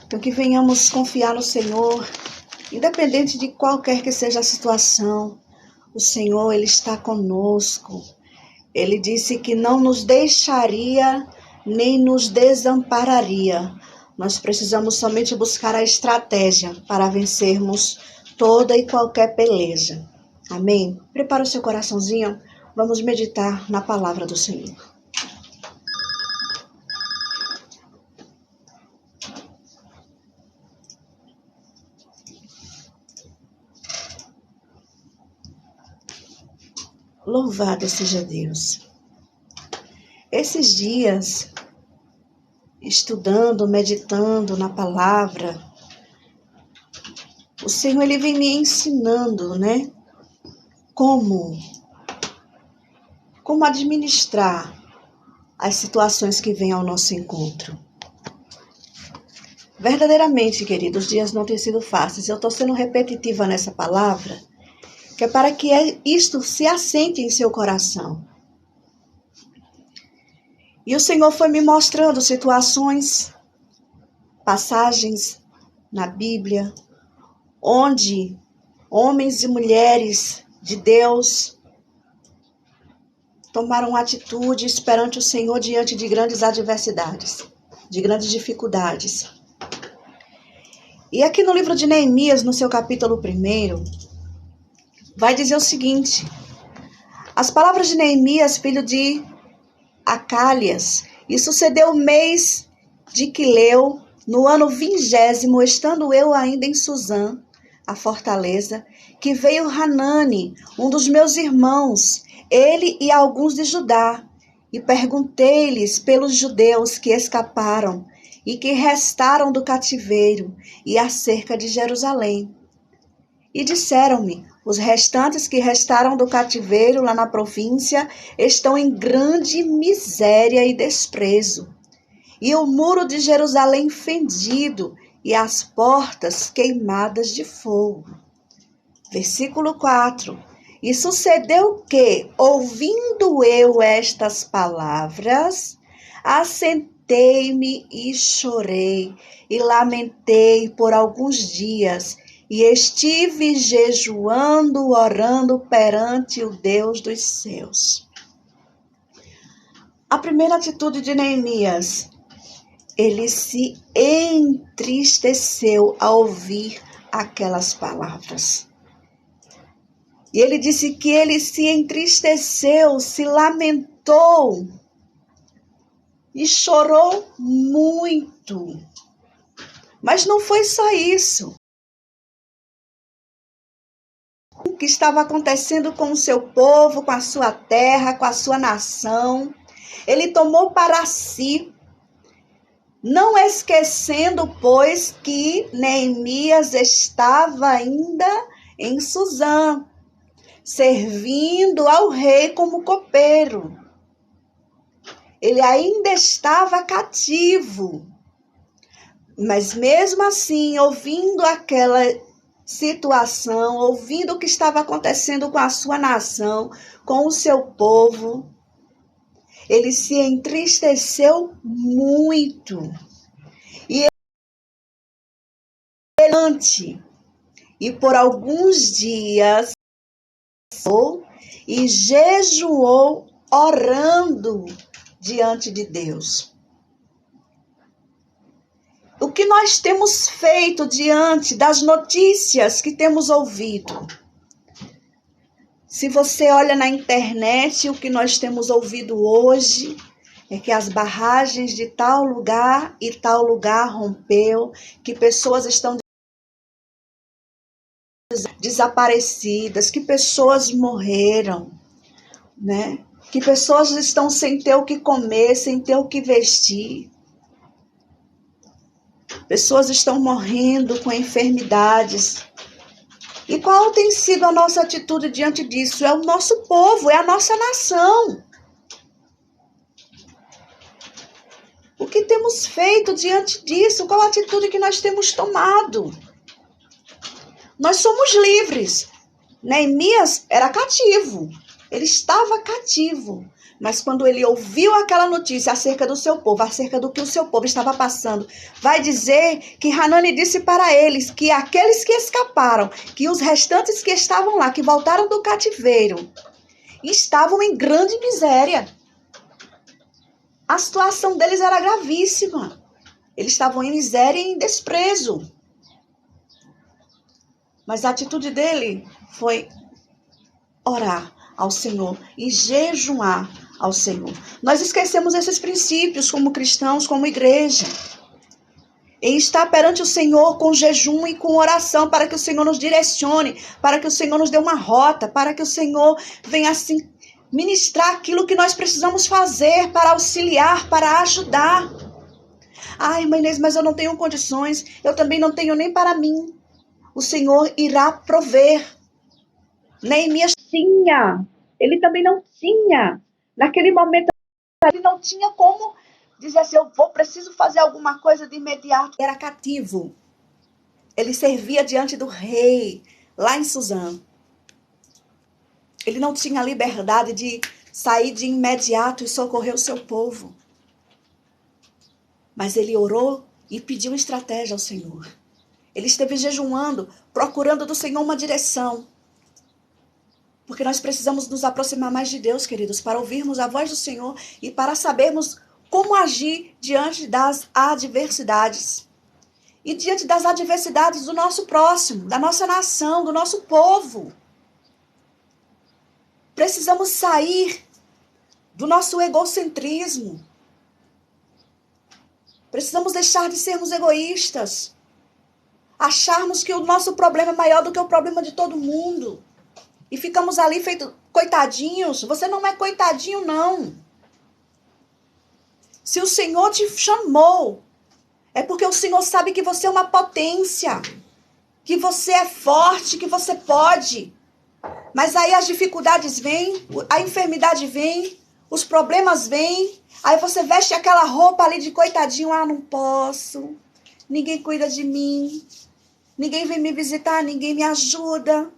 Então, que venhamos confiar no Senhor, independente de qualquer que seja a situação. O Senhor, Ele está conosco. Ele disse que não nos deixaria nem nos desampararia. Nós precisamos somente buscar a estratégia para vencermos toda e qualquer peleja. Amém? Prepara o seu coraçãozinho, vamos meditar na palavra do Senhor. Louvado seja Deus. Esses dias, estudando, meditando na palavra, o Senhor, Ele vem me ensinando, né? Como administrar as situações que vêm ao nosso encontro. Verdadeiramente, queridos, os dias não têm sido fáceis. Eu estou sendo repetitiva nessa palavra, que é para que isto se assente em seu coração. E o Senhor foi me mostrando situações, passagens na Bíblia, onde homens e mulheres de Deus tomaram atitudes perante o Senhor diante de grandes adversidades, de grandes dificuldades. E aqui no livro de Neemias, no seu capítulo 1, vai dizer o seguinte: as palavras de Neemias, filho de Acalias, e sucedeu o mês de Quileu, no ano 20º, estando eu ainda em Suzã, a fortaleza, que veio Hanani, um dos meus irmãos, ele e alguns de Judá, e perguntei-lhes pelos judeus que escaparam e que restaram do cativeiro e acerca de Jerusalém. E disseram-me: os restantes que restaram do cativeiro lá na província estão em grande miséria e desprezo. E o muro de Jerusalém fendido e as portas queimadas de fogo. Versículo 4. E sucedeu que, ouvindo eu estas palavras, assentei-me e chorei e lamentei por alguns dias, e estive jejuando, orando perante o Deus dos céus. A primeira atitude de Neemias, ele se entristeceu ao ouvir aquelas palavras. E ele disse que ele se entristeceu, se lamentou e chorou muito. Mas não foi só isso. O que estava acontecendo com o seu povo, com a sua terra, com a sua nação, ele tomou para si, não esquecendo, pois, que Neemias estava ainda em Suzã, servindo ao rei como copeiro. Ele ainda estava cativo, mas mesmo assim, ouvindo aquela situação, ouvindo o que estava acontecendo com a sua nação, com o seu povo, ele se entristeceu muito. E por alguns dias e jejuou orando diante de Deus. O que nós temos feito diante das notícias que temos ouvido? Se você olha na internet, o que nós temos ouvido hoje é que as barragens de tal lugar e tal lugar rompeu, que pessoas estão desaparecidas, que pessoas morreram, né? Que pessoas estão sem ter o que comer, sem ter o que vestir. Pessoas estão morrendo com enfermidades. E qual tem sido a nossa atitude diante disso? É o nosso povo, é a nossa nação. O que temos feito diante disso? Qual a atitude que nós temos tomado? Nós somos livres. Neemias era cativo. Ele estava cativo. Mas quando ele ouviu aquela notícia acerca do seu povo, acerca do que o seu povo estava passando, vai dizer que Hanani disse para eles que aqueles que escaparam, que os restantes que estavam lá, que voltaram do cativeiro, estavam em grande miséria. A situação deles era gravíssima. Eles estavam em miséria e em desprezo. Mas a atitude dele foi orar ao Senhor e jejuar ao Senhor. Nós esquecemos esses princípios como cristãos, como igreja. Em estar perante o Senhor com jejum e com oração, para que o Senhor nos direcione, para que o Senhor nos dê uma rota, para que o Senhor venha assim ministrar aquilo que nós precisamos fazer para auxiliar, para ajudar. Ai, mãe Inês, mas eu não tenho condições, eu também não tenho nem para mim. O Senhor irá prover. Neemias tinha, ele também não tinha. Naquele momento, ele não tinha como dizer assim, preciso fazer alguma coisa de imediato. Era cativo. Ele servia diante do rei, lá em Suzã. Ele não tinha liberdade de sair de imediato e socorrer o seu povo. Mas ele orou e pediu estratégia ao Senhor. Ele esteve jejuando, procurando do Senhor uma direção. Porque nós precisamos nos aproximar mais de Deus, queridos, para ouvirmos a voz do Senhor e para sabermos como agir diante das adversidades. E diante das adversidades do nosso próximo, da nossa nação, do nosso povo. Precisamos sair do nosso egocentrismo. Precisamos deixar de sermos egoístas. Acharmos que o nosso problema é maior do que o problema de todo mundo. E ficamos ali feito coitadinhos. Você não é coitadinho, não. Se o Senhor te chamou, é porque o Senhor sabe que você é uma potência. Que você é forte, que você pode. Mas aí as dificuldades vêm, a enfermidade vem, os problemas vêm. Aí você veste aquela roupa ali de coitadinho. Ah, não posso. Ninguém cuida de mim. Ninguém vem me visitar, ninguém me ajuda.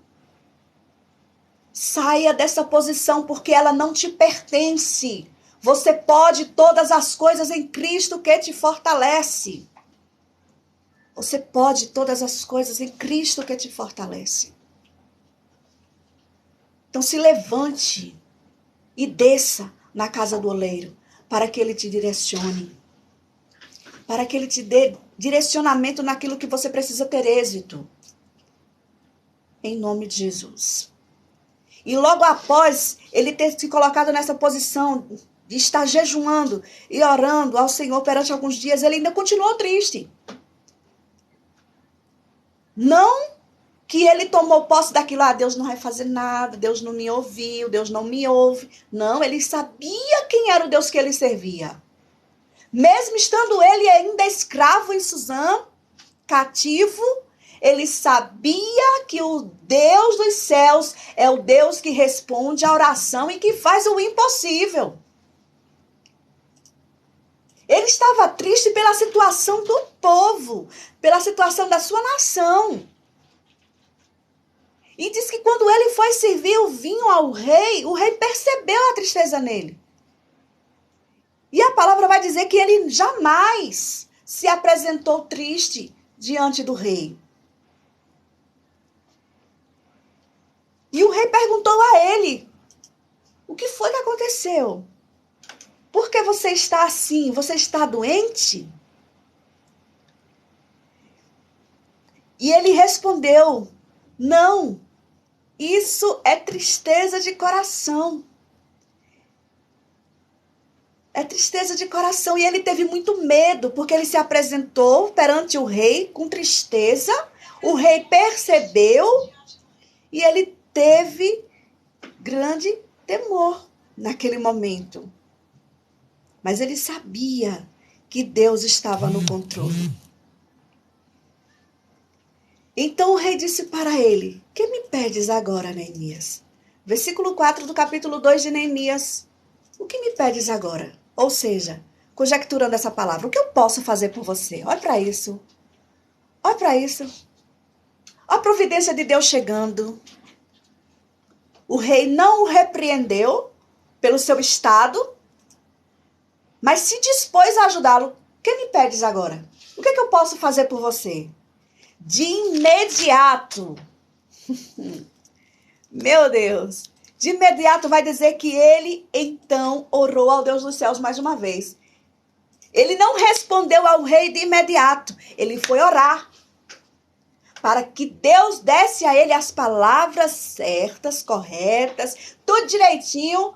Saia dessa posição porque ela não te pertence. Você pode todas as coisas em Cristo que te fortalece. Você pode todas as coisas em Cristo que te fortalece. Então se levante e desça na casa do oleiro para que ele te direcione. Para que ele te dê direcionamento naquilo que você precisa ter êxito. Em nome de Jesus. E logo após ele ter se colocado nessa posição de estar jejuando e orando ao Senhor perante alguns dias, ele ainda continuou triste. Não que ele tomou posse daquilo, Deus não vai fazer nada, Deus não me ouviu, Deus não me ouve. Não, ele sabia quem era o Deus que ele servia. Mesmo estando ele ainda escravo em Suzã, cativo, ele sabia que o Deus dos céus é o Deus que responde à oração e que faz o impossível. Ele estava triste pela situação do povo, pela situação da sua nação. E diz que quando ele foi servir o vinho ao rei, o rei percebeu a tristeza nele. E a palavra vai dizer que ele jamais se apresentou triste diante do rei. E o rei perguntou a ele, o que foi que aconteceu? Por que você está assim? Você está doente? E ele respondeu, não, isso é tristeza de coração. É tristeza de coração. E ele teve muito medo, porque ele se apresentou perante o rei com tristeza. O rei percebeu e ele teve grande temor naquele momento. Mas ele sabia que Deus estava no controle. Então o rei disse para ele, que me pedes agora, Neemias? Versículo 4 do capítulo 2 de Neemias. O que me pedes agora? Ou seja, conjecturando essa palavra, o que eu posso fazer por você? Olha para isso. Olha para isso. Olha a providência de Deus chegando. O rei não o repreendeu, pelo seu estado, mas se dispôs a ajudá-lo. Que me pedes agora? O que é que eu posso fazer por você? De imediato, meu Deus, de imediato vai dizer que ele então orou ao Deus dos céus mais uma vez. Ele não respondeu ao rei de imediato, ele foi orar para que Deus desse a ele as palavras certas, corretas, tudo direitinho,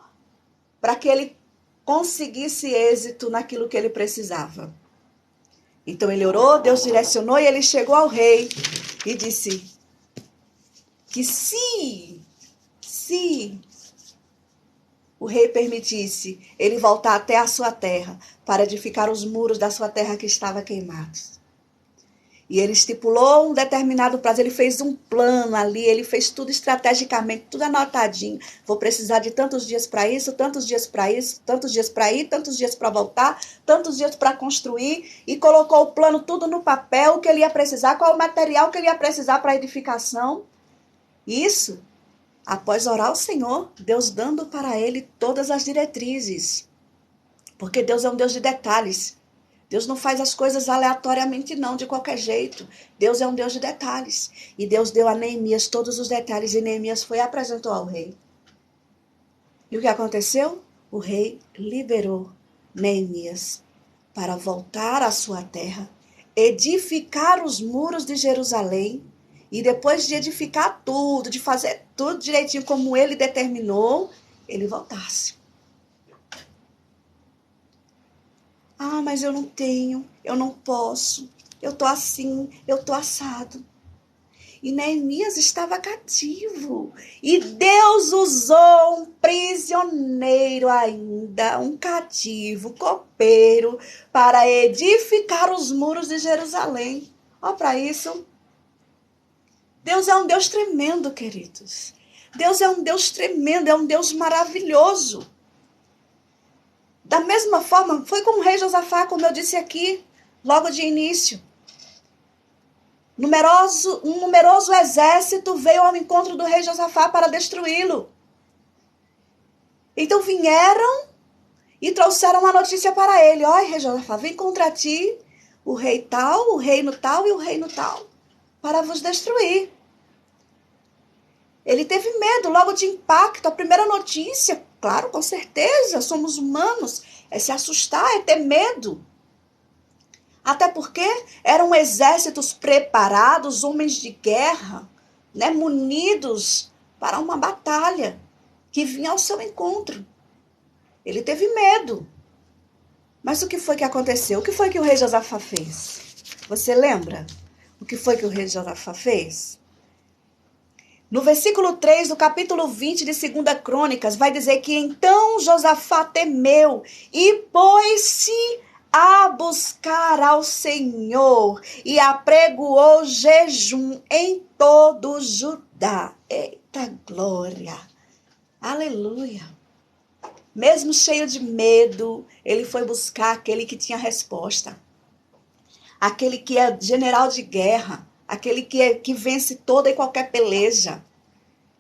para que ele conseguisse êxito naquilo que ele precisava. Então ele orou, Deus direcionou e ele chegou ao rei e disse que se o rei permitisse ele voltar até a sua terra para edificar os muros da sua terra que estavam queimados. E ele estipulou um determinado prazo, ele fez um plano ali, ele fez tudo estrategicamente, tudo anotadinho. Vou precisar de tantos dias para isso, tantos dias para isso, tantos dias para ir, tantos dias para voltar, tantos dias para construir. E colocou o plano tudo no papel, o que ele ia precisar, qual o material que ele ia precisar para a edificação. Isso, após orar ao Senhor, Deus dando para ele todas as diretrizes. Porque Deus é um Deus de detalhes. Deus não faz as coisas aleatoriamente não, de qualquer jeito. Deus é um Deus de detalhes. E Deus deu a Neemias todos os detalhes e Neemias foi e apresentou ao rei. E o que aconteceu? O rei liberou Neemias para voltar à sua terra, edificar os muros de Jerusalém e depois de edificar tudo, de fazer tudo direitinho como ele determinou, ele voltasse. Ah, mas eu não tenho, eu não posso, eu estou assim, eu estou assado. E Neemias estava cativo. E Deus usou um prisioneiro ainda, um cativo, copeiro, para edificar os muros de Jerusalém. Olha para isso. Deus é um Deus tremendo, queridos. Deus é um Deus tremendo, é um Deus maravilhoso. Da mesma forma, foi com o rei Josafá, como eu disse aqui, logo de início. Um numeroso exército veio ao encontro do rei Josafá para destruí-lo. Então vieram e trouxeram uma notícia para ele. Olha, rei Josafá, vem contra ti o rei tal, o reino tal e o reino tal, para vos destruir. Ele teve medo, logo de impacto, a primeira notícia, claro, com certeza, somos humanos, é se assustar, é ter medo. Até porque eram exércitos preparados, homens de guerra, né, munidos para uma batalha que vinha ao seu encontro. Ele teve medo. Mas o que foi que aconteceu? O que foi que o rei Josafá fez? Você lembra? O que foi que o rei Josafá fez? No versículo 3 do capítulo 20 de 2 Crônicas, vai dizer que então Josafá temeu e pôs-se a buscar ao Senhor e apregoou jejum em todo Judá. Eita glória! Aleluia! Mesmo cheio de medo, ele foi buscar aquele que tinha resposta. Aquele que é general de guerra. Aquele que vence toda e qualquer peleja.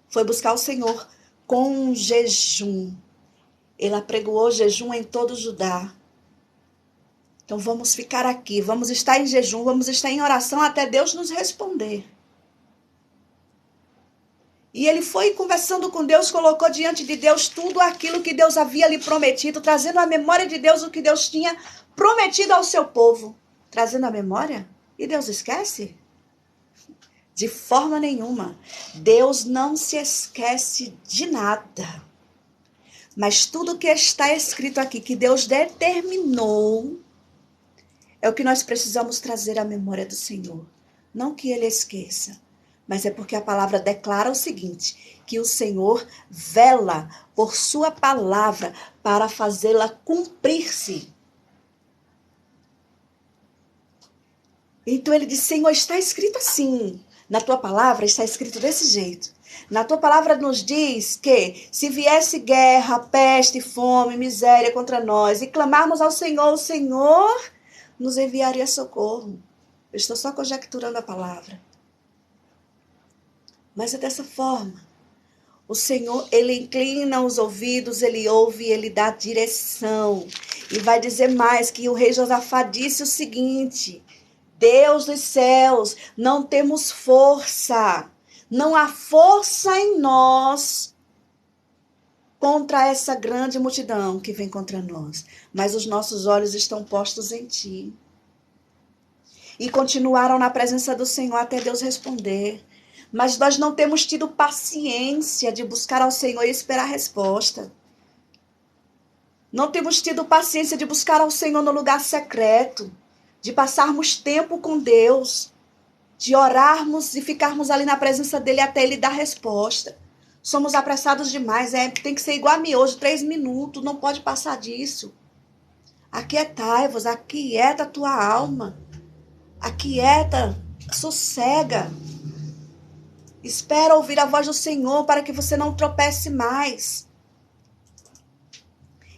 Foi buscar o Senhor com um jejum. Ele apregoou jejum em todo Judá. Então vamos ficar aqui, vamos estar em jejum, vamos estar em oração até Deus nos responder. E ele foi conversando com Deus, colocou diante de Deus tudo aquilo que Deus havia lhe prometido, trazendo à memória de Deus o que Deus tinha prometido ao seu povo. Trazendo à memória? E Deus esquece? De forma nenhuma. Deus não se esquece de nada. Mas tudo que está escrito aqui, que Deus determinou, é o que nós precisamos trazer à memória do Senhor. Não que ele esqueça, mas é porque a palavra declara o seguinte, que o Senhor vela por sua palavra para fazê-la cumprir-se. Então ele diz, Senhor, está escrito assim. Na tua palavra está escrito desse jeito. Na tua palavra nos diz que se viesse guerra, peste, fome, miséria contra nós e clamarmos ao Senhor, o Senhor nos enviaria socorro. Eu estou só conjecturando a palavra. Mas é dessa forma. O Senhor, ele inclina os ouvidos, ele ouve, ele dá direção. E vai dizer mais que o rei Josafá disse o seguinte: Deus dos céus, não temos força. Não há força em nós contra essa grande multidão que vem contra nós. Mas os nossos olhos estão postos em ti. E continuaram na presença do Senhor até Deus responder. Mas nós não temos tido paciência de buscar ao Senhor e esperar a resposta. Não temos tido paciência de buscar ao Senhor no lugar secreto, de passarmos tempo com Deus, de orarmos e ficarmos ali na presença dele até ele dar resposta. Somos apressados demais, tem que ser igual a miojo, 3 minutos, não pode passar disso. Aquietai-vos, aquieta a tua alma, aquieta, sossega. Espera ouvir a voz do Senhor para que você não tropece mais.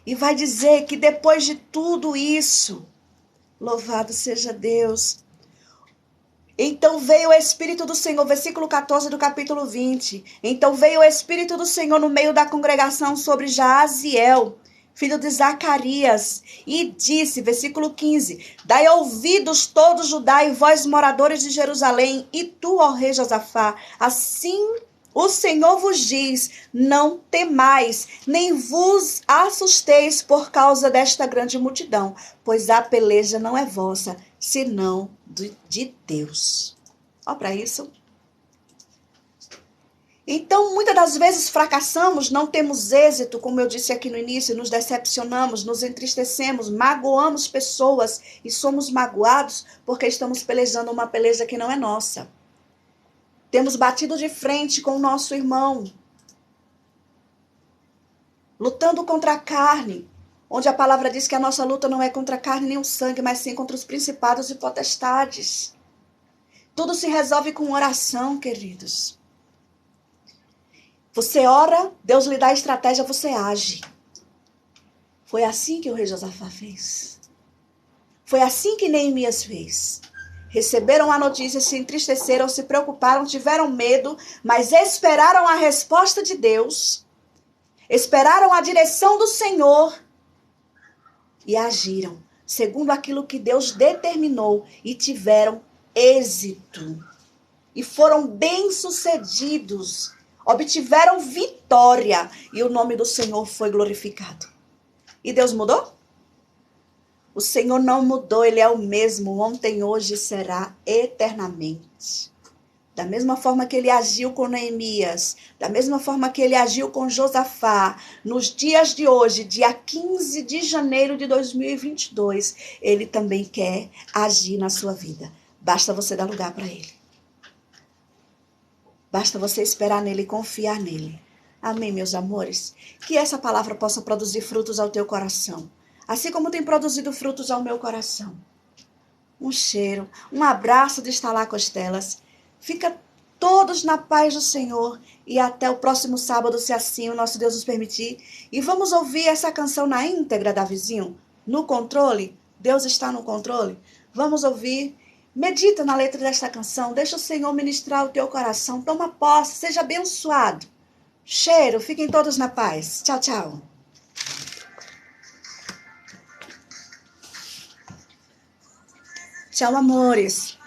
E vai dizer que depois de tudo isso, louvado seja Deus. Então veio o Espírito do Senhor, versículo 14 do capítulo 20. Então veio o Espírito do Senhor no meio da congregação sobre Jaaziel, filho de Zacarias, e disse, versículo 15, dai ouvidos todos Judá e vós moradores de Jerusalém, e tu, ó rei Josafá, assim o Senhor vos diz, não temais, nem vos assusteis por causa desta grande multidão, pois a peleja não é vossa, senão de Deus. Olha para isso. Então, muitas das vezes fracassamos, não temos êxito, como eu disse aqui no início, nos decepcionamos, nos entristecemos, magoamos pessoas e somos magoados porque estamos pelejando uma peleja que não é nossa. Temos batido de frente com o nosso irmão, lutando contra a carne, onde a palavra diz que a nossa luta não é contra a carne nem o sangue, mas sim contra os principados e potestades. Tudo se resolve com oração, queridos. Você ora, Deus lhe dá a estratégia, você age. Foi assim que o rei Josafá fez. Foi assim que Neemias fez. Receberam a notícia, se entristeceram, se preocuparam, tiveram medo, mas esperaram a resposta de Deus, esperaram a direção do Senhor e agiram segundo aquilo que Deus determinou e tiveram êxito. E foram bem-sucedidos, obtiveram vitória e o nome do Senhor foi glorificado. E Deus mudou? O Senhor não mudou, Ele é o mesmo, ontem, hoje e será eternamente. Da mesma forma que Ele agiu com Neemias, da mesma forma que Ele agiu com Josafá, nos dias de hoje, dia 15 de janeiro de 2022, Ele também quer agir na sua vida. Basta você dar lugar para Ele. Basta você esperar nele e confiar nele. Amém, meus amores? Que essa palavra possa produzir frutos ao teu coração, assim como tem produzido frutos ao meu coração. Um cheiro, um abraço de estalar costelas. Fica todos na paz do Senhor e até o próximo sábado, se assim o nosso Deus nos permitir. E vamos ouvir essa canção na íntegra, Davizinho? No controle? Deus está no controle? Vamos ouvir. Medita na letra desta canção, deixa o Senhor ministrar o teu coração, toma posse, seja abençoado. Cheiro, fiquem todos na paz. Tchau, tchau. Tchau, amores.